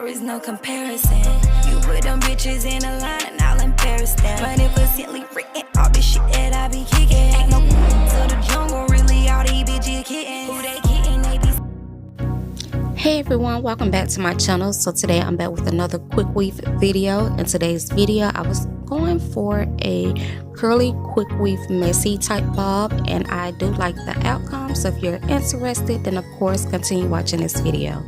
there is no comparison. You put them bitches in a line and I'll embarrass them. 100% written, all this shit that I be kicking. Ain't no to the jungle, really, all these bitches kittens. Who they kitten, they be. Hey everyone, welcome back to my channel. So today I'm back with another quick weave video. In today's video, I was going for a curly quick weave messy type bob, and I do like the outcome. So if you're interested, then of course continue watching this video.